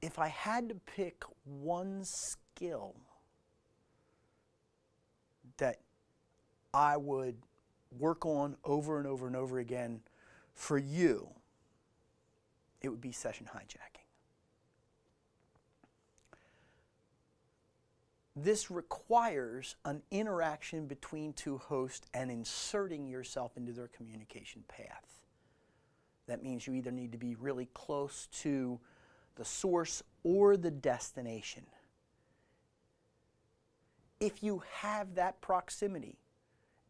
if I had to pick one skill that I would work on over and over and over again for you, it would be session hijacking. This requires an interaction between two hosts and inserting yourself into their communication path. That means you either need to be really close to the source or the destination. If you have that proximity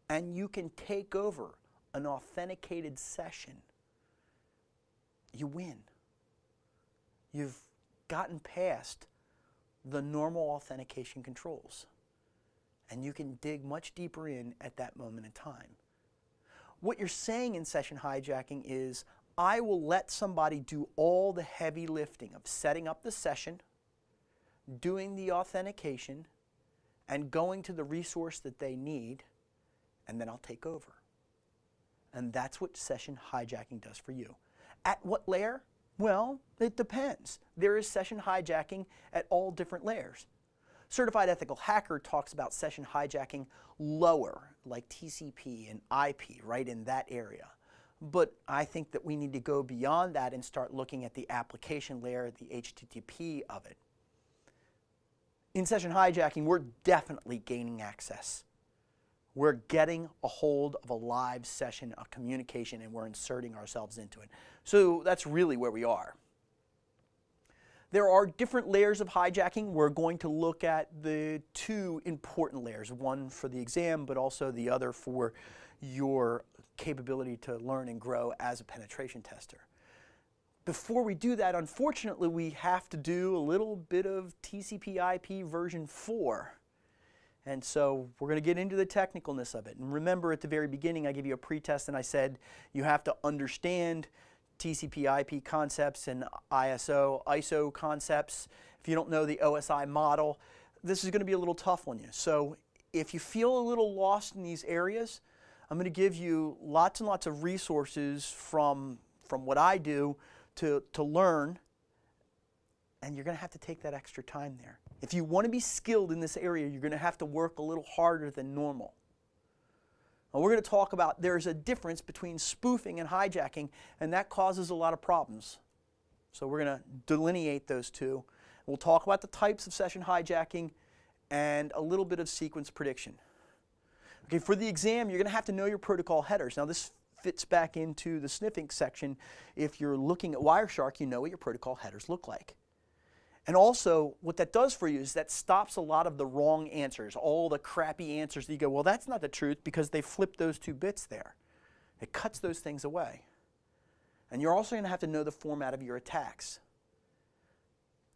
and you can take over an authenticated session, you win. You've gotten past the normal authentication controls, and you can dig much deeper in at that moment in time. What you're saying in session hijacking is, I will let somebody do all the heavy lifting of setting up the session, doing the authentication, and going to the resource that they need, and then I'll take over. And that's what session hijacking does for you. At what layer? Well, it depends. There is session hijacking at all different layers. Certified Ethical Hacker talks about session hijacking lower, like TCP and IP, right in that area. But I think that we need to go beyond that and start looking at the application layer, the HTTP of it. In session hijacking, we're definitely gaining access. We're getting a hold of a live session, a communication, and we're inserting ourselves into it. So that's really where we are. There are different layers of hijacking. We're going to look at the two important layers, one for the exam, but also the other for your capability to learn and grow as a penetration tester. Before we do that, unfortunately, we have to do a little bit of TCP/IP version 4. And so we're going to get into the technicalness of it. And remember, at the very beginning, I gave you a pretest and I said you have to understand TCP/IP concepts and ISO concepts. If you don't know the OSI model, this is going to be a little tough on you. So if you feel a little lost in these areas, I'm going to give you lots and lots of resources from what I do to learn, and you're going to have to take that extra time there. If you want to be skilled in this area, you're going to have to work a little harder than normal. Now, we're going to talk about there's a difference between spoofing and hijacking, and that causes a lot of problems. So we're going to delineate those two. We'll talk about the types of session hijacking and a little bit of sequence prediction. Okay, for the exam, you're going to have to know your protocol headers. Now, this fits back into the sniffing section. If you're looking at Wireshark, you know what your protocol headers look like. And also, what that does for you is that stops a lot of the wrong answers, all the crappy answers that you go, well, that's not the truth because they flipped those 2 bits there. It cuts those things away. And you're also going to have to know the format of your attacks.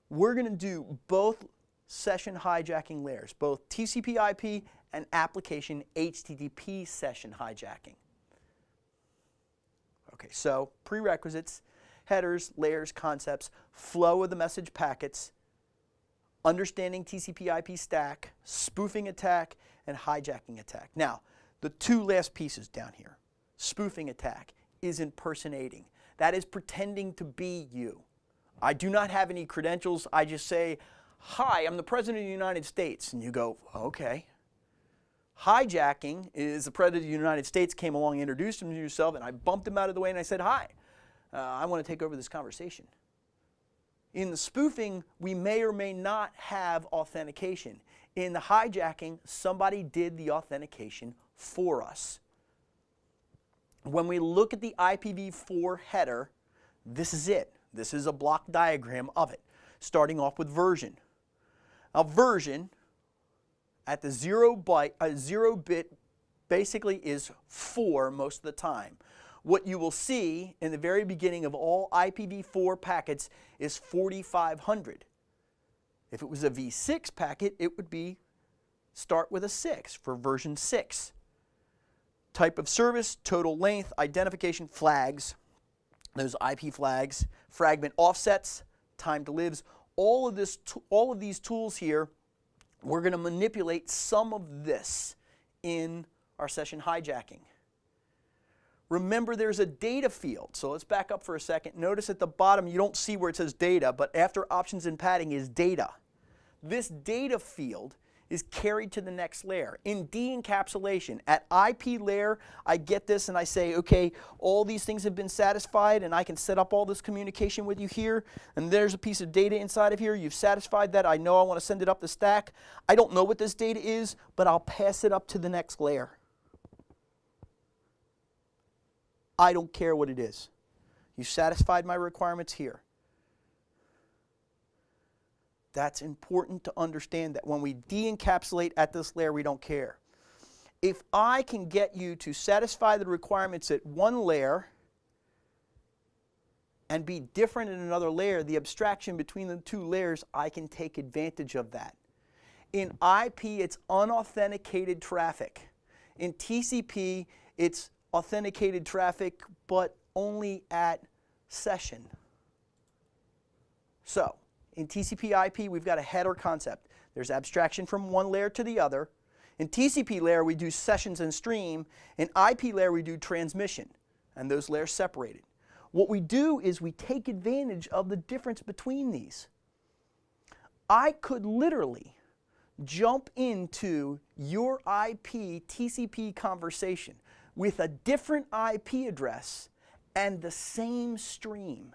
We're going to do both session hijacking layers, both TCP/IP and application HTTP session hijacking. Okay, so prerequisites: headers, layers, concepts, flow of the message packets, understanding TCP/IP stack, spoofing attack, and hijacking attack. Now, the 2 last pieces down here. Spoofing attack is impersonating. That is pretending to be you. I do not have any credentials. I just say, hi, I'm the President of the United States. And you go, okay. Hijacking is the President of the United States came along, introduced himself, and I bumped him out of the way and I said, hi. I want to take over this conversation. In the spoofing, we may or may not have authentication. In the hijacking, somebody did the authentication for us. When we look at the IPv4 header, this is it. This is a block diagram of it, starting off with version. A version at the 0 bit basically is 4 most of the time. What you will see in the very beginning of all IPv4 packets is 4500. If it was a v6 packet, it would be start with a 6 for version 6. Type of service, total length, identification, flags, those IP flags, fragment offsets, time to lives, all of these tools here, we're going to manipulate some of this in our session hijacking. remember there's a data field. So let's back up for a second. Notice at the bottom you don't see where it says data, but after options and padding is data. This data field is carried to the next layer. In de-encapsulation, at IP layer, I get this and I say, okay, all these things have been satisfied and I can set up all this communication with you here, and there's a piece of data inside of here. You've satisfied that. I know I want to send it up the stack. I don't know what this data is, but I'll pass it up to the next layer. I don't care what it is. You satisfied my requirements here. That's important to understand that when we de-encapsulate at this layer, we don't care. If I can get you to satisfy the requirements at one layer and be different in another layer, the abstraction between the two layers, I can take advantage of that. In IP, it's unauthenticated traffic. In TCP, it's authenticated traffic, but only at session. So, in TCP/IP, we've got a header concept. There's abstraction from one layer to the other. In TCP layer, we do sessions and stream. In IP layer, we do transmission, and those layers separated. What we do is we take advantage of the difference between these. I could literally jump into your IP TCP conversation with a different IP address and the same stream.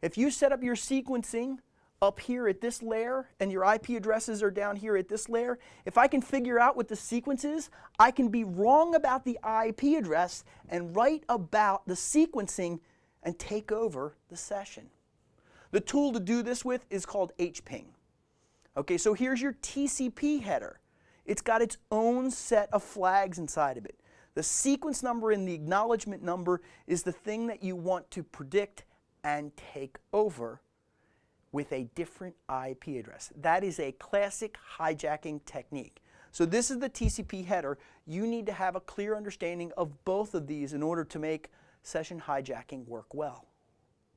If you set up your sequencing up here at this layer and your IP addresses are down here at this layer, if I can figure out what the sequence is, I can be wrong about the IP address and right about the sequencing and take over the session. The tool to do this with is called Hping. Okay, so here's your TCP header. It's got its own set of flags inside of it. The sequence number and the acknowledgement number is the thing that you want to predict and take over with a different IP address. That is a classic hijacking technique. So this is the TCP header. You need to have a clear understanding of both of these in order to make session hijacking work well.